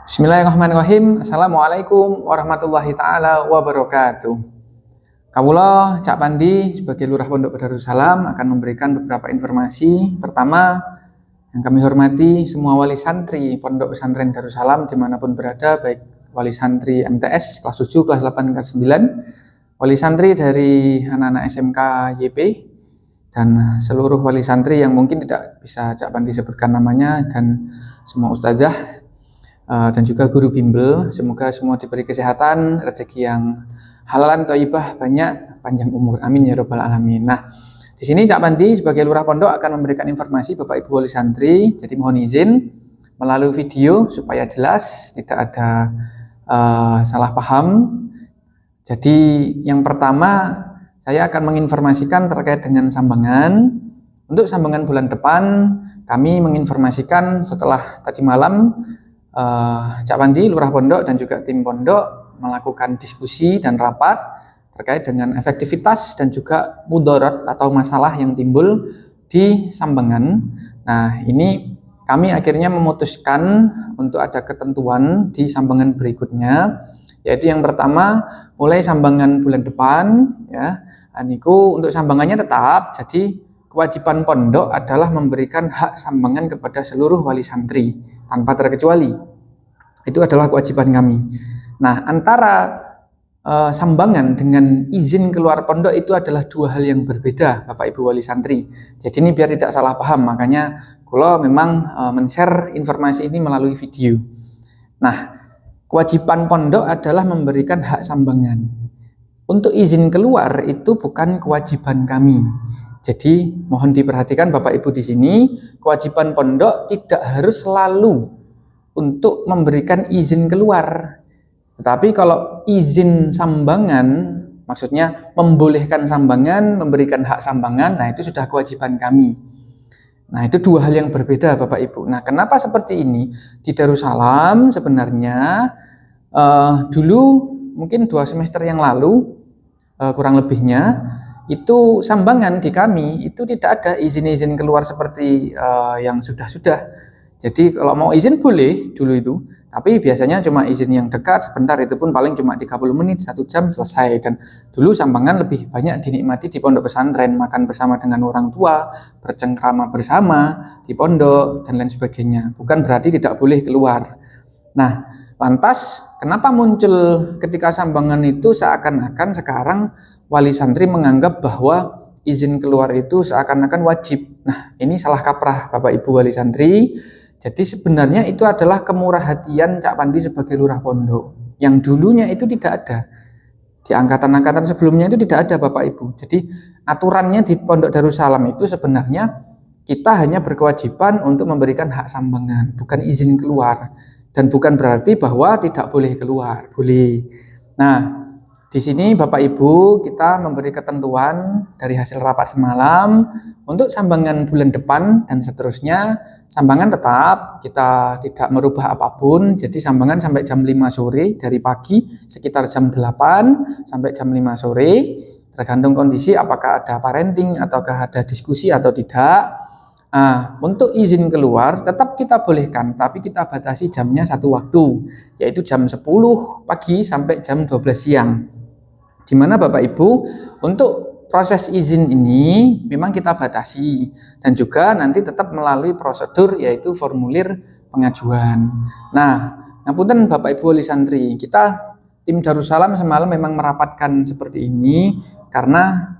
Bismillahirrahmanirrahim. Assalamualaikum warahmatullahi taala wabarakatuh. Kawula Cak Pandi sebagai Lurah Pondok Darussalam akan memberikan beberapa informasi. Pertama, yang kami hormati semua wali santri Pondok Pesantren Darussalam dimanapun berada, baik wali santri MTS kelas 7, kelas 8, kelas 9, wali santri dari anak-anak SMK YP, dan seluruh wali santri yang mungkin tidak bisa Cak Pandi sebutkan namanya, dan semua ustazah dan juga guru bimbel. Semoga semua diberi kesehatan, rezeki yang halalan, thayyibah, banyak, panjang umur. Amin ya rabbal alamin. Nah, di sini Cak Pandi sebagai Lurah Pondok akan memberikan informasi Bapak Ibu wali santri. Jadi mohon izin melalui video supaya jelas, tidak ada salah paham. Jadi yang pertama, saya akan menginformasikan terkait dengan sambangan. Untuk sambangan bulan depan, kami menginformasikan setelah tadi malam Cak Pandi, Lurah Pondok, dan juga tim Pondok melakukan diskusi dan rapat terkait dengan efektivitas dan juga mudarat atau masalah yang timbul di sambangan. Nah, ini kami akhirnya memutuskan untuk ada ketentuan di sambangan berikutnya, yaitu yang pertama, mulai sambangan bulan depan, ya, aniku untuk sambangannya tetap, jadi kewajiban pondok adalah memberikan hak sambangan kepada seluruh wali santri tanpa terkecuali. Itu adalah kewajiban kami. Nah, antara sambangan dengan izin keluar pondok itu adalah dua hal yang berbeda, Bapak Ibu wali santri. Jadi ini biar tidak salah paham, makanya kula memang men-share informasi ini melalui video. Nah, kewajiban pondok adalah memberikan hak sambangan. Untuk izin keluar itu bukan kewajiban kami. Jadi mohon diperhatikan Bapak Ibu di sini, kewajiban pondok tidak harus selalu untuk memberikan izin keluar. Tetapi kalau izin sambangan, maksudnya membolehkan sambangan, memberikan hak sambangan, nah itu sudah kewajiban kami. Nah, itu dua hal yang berbeda Bapak Ibu. Nah, kenapa seperti ini? Di Darussalam sebenarnya dulu mungkin 2 semester yang lalu kurang lebihnya, itu sambangan di kami itu tidak ada izin-izin keluar seperti yang sudah-sudah. Jadi kalau mau izin boleh dulu itu, tapi biasanya cuma izin yang dekat sebentar, itu pun paling cuma 30 menit, 1 jam selesai. Dan dulu sambangan lebih banyak dinikmati di pondok pesantren, makan bersama dengan orang tua, bercengkrama bersama di pondok dan lain sebagainya. Bukan berarti tidak boleh keluar. Nah, lantas kenapa muncul ketika sambangan itu seakan-akan sekarang wali santri menganggap bahwa izin keluar itu seakan-akan wajib. Nah, ini salah kaprah Bapak Ibu wali santri. Jadi sebenarnya itu adalah kemurahhatian Cak Pandi sebagai Lurah Pondok. Yang dulunya itu tidak ada. Di angkatan-angkatan sebelumnya itu tidak ada Bapak Ibu. Jadi aturannya di Pondok Darussalam itu sebenarnya kita hanya berkewajiban untuk memberikan hak sambangan, bukan izin keluar. Dan bukan berarti bahwa tidak boleh keluar, boleh. Nah, di sini Bapak Ibu kita memberi ketentuan dari hasil rapat semalam untuk sambangan bulan depan dan seterusnya. Sambangan tetap, kita tidak merubah apapun. Jadi sambangan sampai jam 5 sore dari pagi sekitar jam 8 sampai jam 5 sore. Tergantung kondisi apakah ada parenting ataukah ada diskusi atau tidak. Nah, untuk izin keluar tetap kita bolehkan, tapi kita batasi jamnya satu waktu, yaitu jam 10 pagi sampai jam 12 siang. Di mana Bapak Ibu untuk proses izin ini memang kita batasi dan juga nanti tetap melalui prosedur yaitu formulir pengajuan. Nah, ngapunten Bapak Ibu wali santri, kita tim Darussalam semalam memang merapatkan seperti ini karena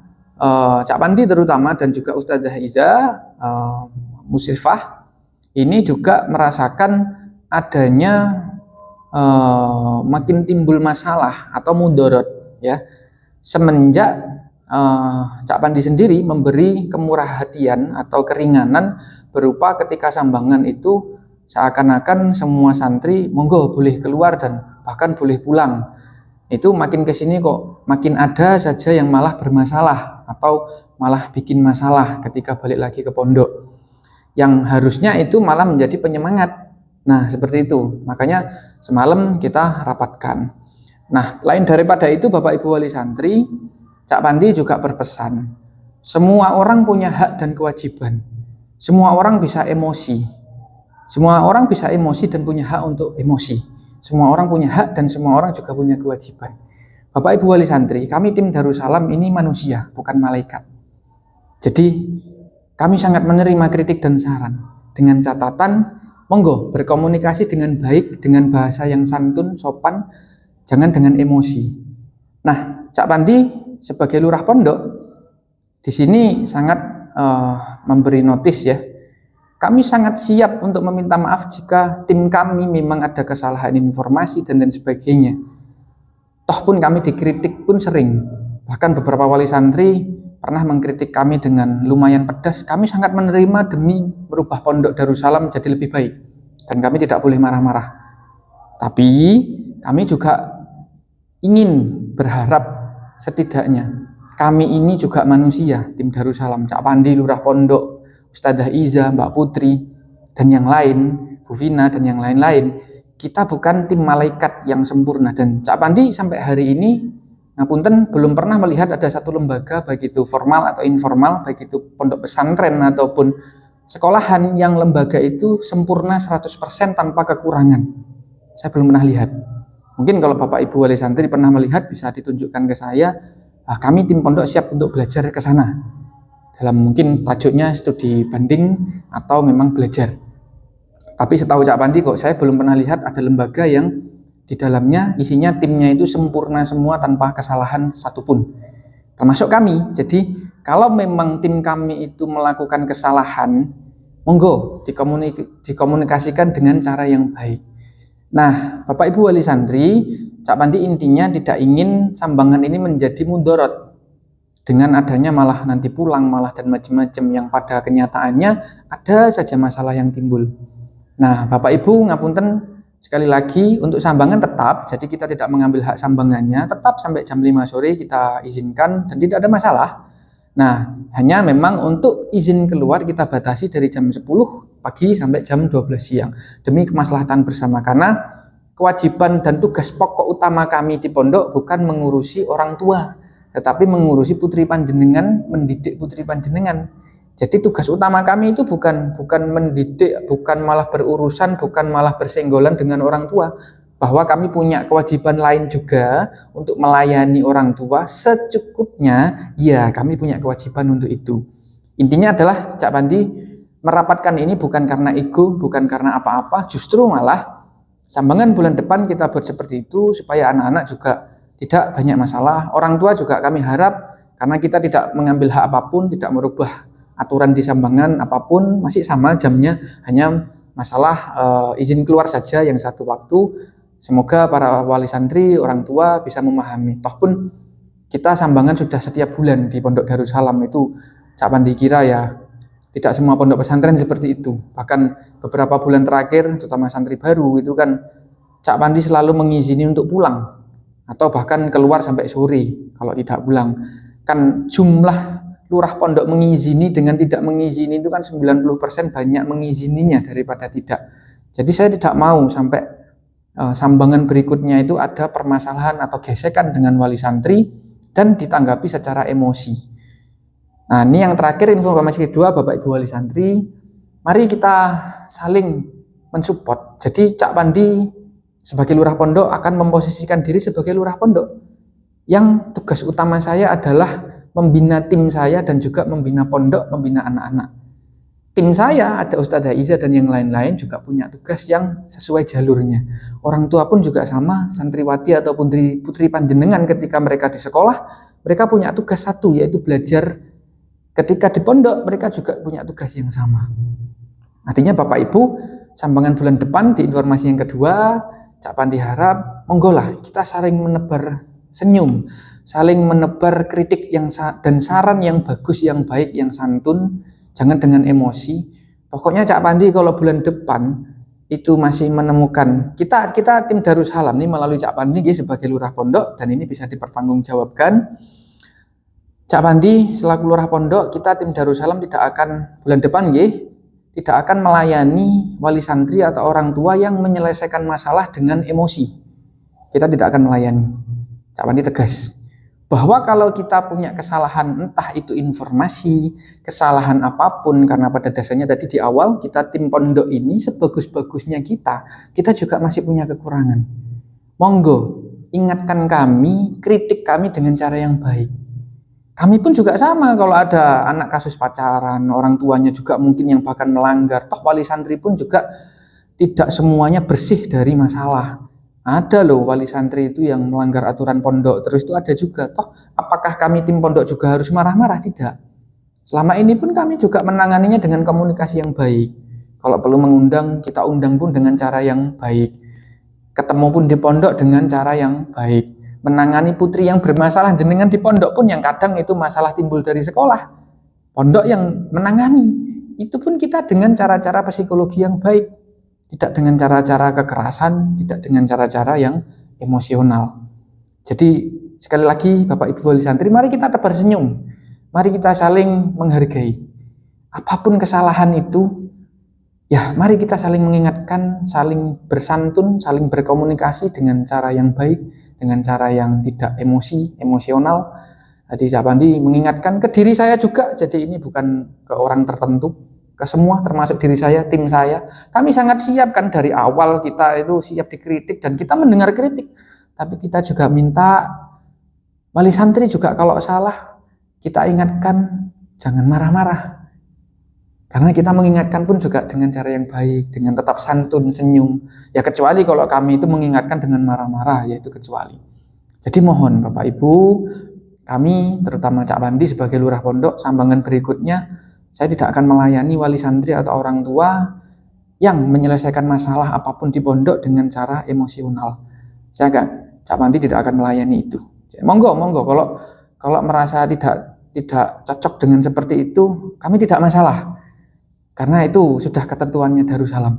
Cak Pandi terutama dan juga Ustazah Iza Musrifah ini juga merasakan adanya makin timbul masalah atau mudarat, ya, semenjak Cak Pandi sendiri memberi kemurahhatian atau keringanan berupa ketika sambangan itu seakan-akan semua santri monggo boleh keluar dan bahkan boleh pulang. Itu makin kesini kok makin ada saja yang malah bermasalah atau malah bikin masalah ketika balik lagi ke pondok, yang harusnya itu malah menjadi penyemangat. Nah, seperti itu, makanya semalam kita rapatkan. Nah, lain daripada itu Bapak Ibu wali santri, Cak Pandi juga berpesan, semua orang punya hak dan kewajiban. Semua orang bisa emosi. Semua orang bisa emosi dan punya hak untuk emosi. Semua orang punya hak dan semua orang juga punya kewajiban. Bapak Ibu wali santri, kami tim Darussalam ini manusia, bukan malaikat. Jadi kami sangat menerima kritik dan saran dengan catatan monggo berkomunikasi dengan baik, dengan bahasa yang santun, sopan, jangan dengan emosi. Nah, Cak Pandi sebagai lurah pondok di sini sangat memberi notis ya. Kami sangat siap untuk meminta maaf jika tim kami memang ada kesalahan informasi dan lain sebagainya. Toh pun kami dikritik pun sering. Bahkan beberapa wali santri pernah mengkritik kami dengan lumayan pedas. Kami sangat menerima demi merubah pondok Darussalam jadi lebih baik. Dan kami tidak boleh marah-marah. Tapi kami juga ingin berharap setidaknya kami ini juga manusia, tim Darussalam, Cak Pandi, Lurah Pondok, Ustadzah Iza, Mbak Putri, dan yang lain, Bu Vina, dan yang lain-lain. Kita bukan tim malaikat yang sempurna. Dan Cak Pandi sampai hari ini, ngapunten, belum pernah melihat ada satu lembaga, baik itu formal atau informal, baik itu pondok pesantren ataupun sekolahan yang lembaga itu sempurna 100% tanpa kekurangan. Saya belum pernah lihat. Mungkin kalau Bapak Ibu wali santri pernah melihat, bisa ditunjukkan ke saya. Kami tim pondok siap untuk belajar ke sana. Dalam mungkin tajuknya studi banding atau memang belajar. Tapi setahu Cak Pandi kok saya belum pernah lihat ada lembaga yang di dalamnya isinya timnya itu sempurna semua tanpa kesalahan satupun. Termasuk kami. Jadi kalau memang tim kami itu melakukan kesalahan, monggo dikomunikasikan dengan cara yang baik. Nah, Bapak Ibu wali santri, Cak Pandi intinya tidak ingin sambangan ini menjadi mudorot dengan adanya malah nanti pulang malah dan macam-macam yang pada kenyataannya ada saja masalah yang timbul. Nah, Bapak Ibu ngapunten sekali lagi untuk sambangan tetap, jadi kita tidak mengambil hak sambangannya, tetap sampai jam 5 sore kita izinkan dan tidak ada masalah. Nah, hanya memang untuk izin keluar kita batasi dari jam 10 pagi sampai jam 12 siang demi kemaslahatan bersama, karena kewajiban dan tugas pokok utama kami di pondok bukan mengurusi orang tua, tetapi mengurusi putri panjenengan, mendidik putri panjenengan. Jadi tugas utama kami itu bukan mendidik, bukan malah berurusan, bukan malah bersenggolan dengan orang tua. Bahwa kami punya kewajiban lain juga untuk melayani orang tua secukupnya, ya kami punya kewajiban untuk itu. Intinya adalah Cak Pandi merapatkan ini bukan karena ego, bukan karena apa-apa, justru malah sambangan bulan depan kita buat seperti itu supaya anak-anak juga tidak banyak masalah. Orang tua juga kami harap, karena kita tidak mengambil hak apapun, tidak merubah aturan di sambangan apapun, masih sama jamnya, hanya masalah izin keluar saja yang satu waktu. Semoga para wali santri, orang tua bisa memahami. Toh pun kita sambangan sudah setiap bulan di Pondok Darussalam itu, Cak Pandi kira ya tidak semua pondok pesantren seperti itu. Bahkan beberapa bulan terakhir, terutama santri baru itu kan Cak Pandi selalu mengizini untuk pulang atau bahkan keluar sampai sore kalau tidak pulang. Kan jumlah lurah pondok mengizini dengan tidak mengizini itu kan 90% banyak mengizininya daripada tidak. Jadi saya tidak mau sampai sambangan berikutnya itu ada permasalahan atau gesekan dengan wali santri dan ditanggapi secara emosi. Nah, ini yang terakhir, informasi kedua Bapak Ibu wali santri, mari kita saling mensupport. Jadi Cak Pandi sebagai lurah pondok akan memposisikan diri sebagai lurah pondok yang tugas utama saya adalah membina tim saya dan juga membina pondok, membina anak-anak. Tim saya ada Ustadzah Iza dan yang lain-lain juga punya tugas yang sesuai jalurnya. Orang tua pun juga sama, santriwati atau putri panjenengan ketika mereka di sekolah, mereka punya tugas satu, yaitu belajar. Ketika di pondok, mereka juga punya tugas yang sama. Artinya Bapak Ibu, sambangan bulan depan di informasi yang kedua, Cak Pandi harap, monggolah kita saling menebar senyum, saling menebar kritik dan saran yang bagus, yang baik, yang santun, jangan dengan emosi. Pokoknya Cak Pandi kalau bulan depan itu masih menemukan, kita tim Darussalam ini melalui Cak Pandi sebagai lurah pondok, dan ini bisa dipertanggungjawabkan. Cak Pandi selaku lurah pondok, kita tim Darussalam tidak akan bulan depan tidak akan melayani wali santri atau orang tua yang menyelesaikan masalah dengan emosi. Kita tidak akan melayani. Cak Pandi tegas bahwa kalau kita punya kesalahan, entah itu informasi, kesalahan apapun, karena pada dasarnya tadi di awal kita tim pondok ini sebagus-bagusnya kita juga masih punya kekurangan. Monggo, ingatkan kami, kritik kami dengan cara yang baik. Kami pun juga sama, kalau ada anak kasus pacaran, orang tuanya juga mungkin yang bahkan melanggar, toh wali santri pun juga tidak semuanya bersih dari masalah. Ada loh wali santri itu yang melanggar aturan pondok, terus itu ada juga. Toh apakah kami tim pondok juga harus marah-marah? Tidak. Selama ini pun kami juga menanganinya dengan komunikasi yang baik. Kalau perlu mengundang, kita undang pun dengan cara yang baik. Ketemu pun di pondok dengan cara yang baik. Menangani putri yang bermasalah jenengan di pondok pun yang kadang itu masalah timbul dari sekolah. Pondok yang menangani. Itu pun kita dengan cara-cara psikologi yang baik. Tidak dengan cara-cara kekerasan, tidak dengan cara-cara yang emosional. Jadi sekali lagi Bapak Ibu wali santri, mari kita tebar senyum. Mari kita saling menghargai. Apapun kesalahan itu, ya mari kita saling mengingatkan, saling bersantun, saling berkomunikasi dengan cara yang baik, dengan cara yang tidak emosional. Jadi Cak Pandi mengingatkan ke diri saya juga, jadi ini bukan ke orang tertentu, ke semua termasuk diri saya, tim saya. Kami sangat siap kan dari awal, kita itu siap dikritik dan kita mendengar kritik. Tapi kita juga minta wali santri juga kalau salah kita ingatkan jangan marah-marah. Karena kita mengingatkan pun juga dengan cara yang baik, dengan tetap santun, senyum. Ya kecuali kalau kami itu mengingatkan dengan marah-marah, yaitu kecuali. Jadi mohon Bapak Ibu, kami terutama Cak Pandi sebagai lurah pondok, sambangan berikutnya saya tidak akan melayani wali santri atau orang tua yang menyelesaikan masalah apapun di pondok dengan cara emosional. Cak Pandi tidak akan melayani itu. Monggo, kalau merasa tidak cocok dengan seperti itu, kami tidak masalah. Karena itu sudah ketentuannya Darussalam.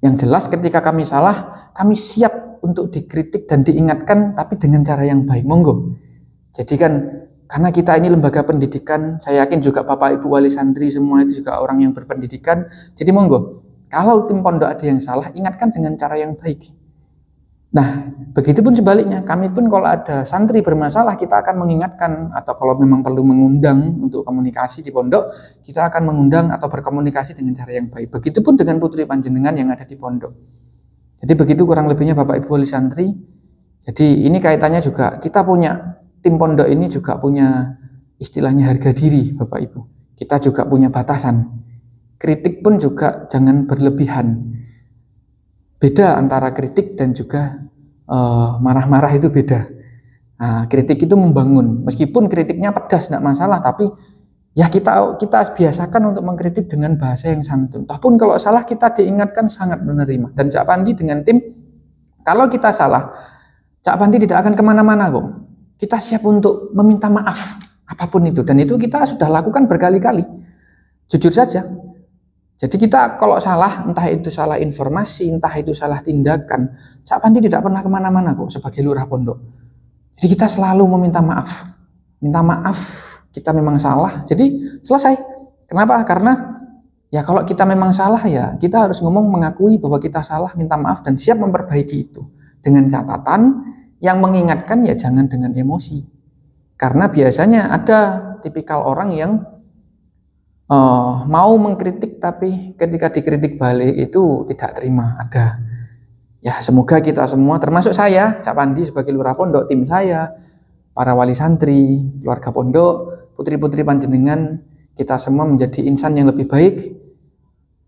Yang jelas ketika kami salah, kami siap untuk dikritik dan diingatkan, tapi dengan cara yang baik. Monggo. Jadi kan karena kita ini lembaga pendidikan, saya yakin juga Bapak Ibu wali santri semua itu juga orang yang berpendidikan. Jadi monggo, kalau tim pondok ada yang salah, ingatkan dengan cara yang baik. Nah, begitupun sebaliknya, kami pun kalau ada santri bermasalah, kita akan mengingatkan, atau kalau memang perlu mengundang untuk komunikasi di pondok, kita akan mengundang atau berkomunikasi dengan cara yang baik. Begitupun dengan putri panjenengan yang ada di pondok. Jadi begitu kurang lebihnya Bapak Ibu wali santri. Jadi ini kaitannya juga, kita punya tim pondok ini juga punya istilahnya harga diri Bapak Ibu. Kita juga punya batasan. Kritik pun juga jangan berlebihan. Beda antara kritik dan juga marah-marah itu beda. Nah, kritik itu membangun. Meskipun kritiknya pedas tidak masalah, tapi ya kita biasakan untuk mengkritik dengan bahasa yang santun. Ataupun kalau salah kita diingatkan sangat menerima. Dan Cak Pandi dengan tim, kalau kita salah, Cak Pandi tidak akan kemana-mana kok. Kita siap untuk meminta maaf apapun itu, dan itu kita sudah lakukan berkali-kali. Jujur saja. Jadi kita kalau salah, entah itu salah informasi, entah itu salah tindakan, Cak Pandi tidak pernah kemana-mana kok sebagai lurah pondok. Jadi kita selalu meminta maaf. Minta maaf, kita memang salah. Jadi selesai. Kenapa? Karena ya kalau kita memang salah ya kita harus ngomong mengakui bahwa kita salah, minta maaf dan siap memperbaiki itu. Dengan catatan yang mengingatkan ya jangan dengan emosi. Karena biasanya ada tipikal orang yang mau mengkritik tapi ketika dikritik balik itu tidak terima. Ada. Ya semoga kita semua termasuk saya, Cak Pandi sebagai lurah pondok, tim saya, para wali santri, keluarga pondok, putri-putri panjenengan, kita semua menjadi insan yang lebih baik.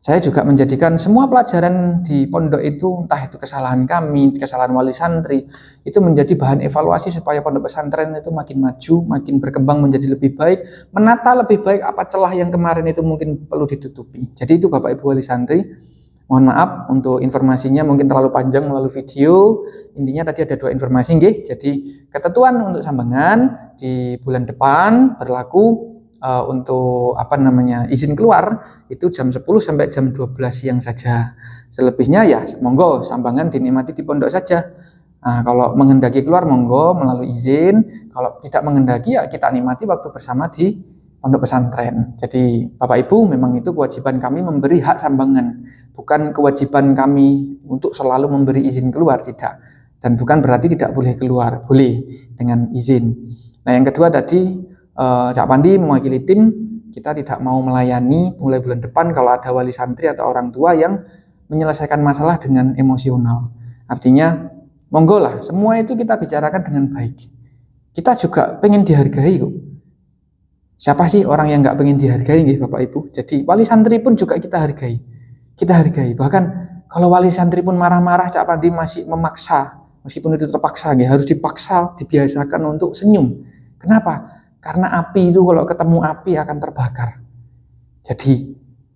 Saya juga menjadikan semua pelajaran di pondok itu, entah itu kesalahan kami, kesalahan wali santri, itu menjadi bahan evaluasi supaya pondok pesantren itu makin maju, makin berkembang menjadi lebih baik, menata lebih baik apa celah yang kemarin itu mungkin perlu ditutupi. Jadi itu Bapak Ibu wali santri, mohon maaf untuk informasinya mungkin terlalu panjang melalui video. Intinya tadi ada 2 informasi nggih. Jadi ketentuan untuk sambangan di bulan depan berlaku untuk izin keluar itu jam 10 sampai jam 12 siang saja. Selebihnya ya monggo sambangan dinikmati di pondok saja. Nah, kalau menghendaki keluar monggo melalui izin, kalau tidak menghendaki ya kita nikmati waktu bersama di pondok pesantren. Jadi Bapak Ibu memang itu kewajiban kami memberi hak sambangan, bukan kewajiban kami untuk selalu memberi izin keluar, tidak. Dan bukan berarti tidak boleh keluar, boleh dengan izin. Nah, yang kedua tadi Cak Pandi mewakili tim, kita tidak mau melayani mulai bulan depan kalau ada wali santri atau orang tua yang menyelesaikan masalah dengan emosional. Artinya, monggo lah, semua itu kita bicarakan dengan baik. Kita juga pengen dihargai kok. Siapa sih orang yang nggak pengen dihargai nih Bapak Ibu? Jadi wali santri pun juga kita hargai. Kita hargai. Bahkan kalau wali santri pun marah-marah, Cak Pandi masih memaksa, meskipun itu terpaksa, harus dipaksa, dibiasakan untuk senyum. Kenapa? Karena api itu kalau ketemu api akan terbakar. Jadi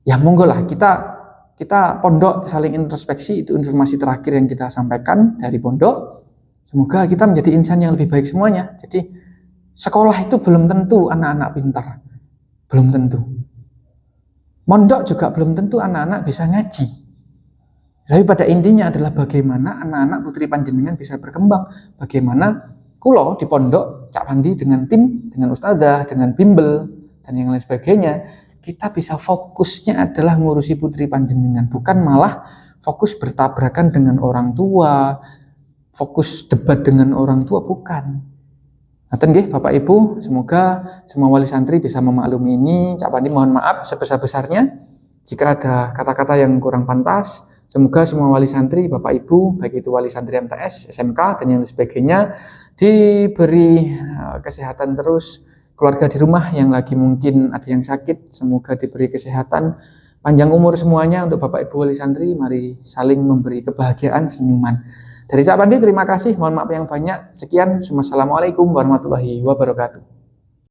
ya monggo lah kita pondok saling introspeksi, itu informasi terakhir yang kita sampaikan dari pondok. Semoga kita menjadi insan yang lebih baik semuanya. Jadi sekolah itu belum tentu anak-anak pintar, belum tentu. Mondok juga belum tentu anak-anak bisa ngaji. Tapi pada intinya adalah bagaimana anak-anak putri panjenengan bisa berkembang, bagaimana kulo di pondok Cak Pandi dengan tim, dengan ustazah, dengan bimbel dan yang lain sebagainya, kita bisa fokusnya adalah ngurusi putri panjenengan, bukan malah fokus bertabrakan dengan orang tua, fokus debat dengan orang tua, bukan. Ngaten nggih Bapak Ibu, semoga semua wali santri bisa memaklumi ini. Cak Pandi mohon maaf sebesar-besarnya jika ada kata-kata yang kurang pantas. Semoga semua wali santri, Bapak Ibu, baik itu wali santri MTS, SMK, dan yang sebagainya, diberi kesehatan terus. Keluarga di rumah yang lagi mungkin ada yang sakit, semoga diberi kesehatan. Panjang umur semuanya untuk Bapak Ibu wali santri, mari saling memberi kebahagiaan, senyuman. Dari Cak Pandi, terima kasih. Mohon maaf yang banyak. Sekian. Wassalamualaikum warahmatullahi wabarakatuh.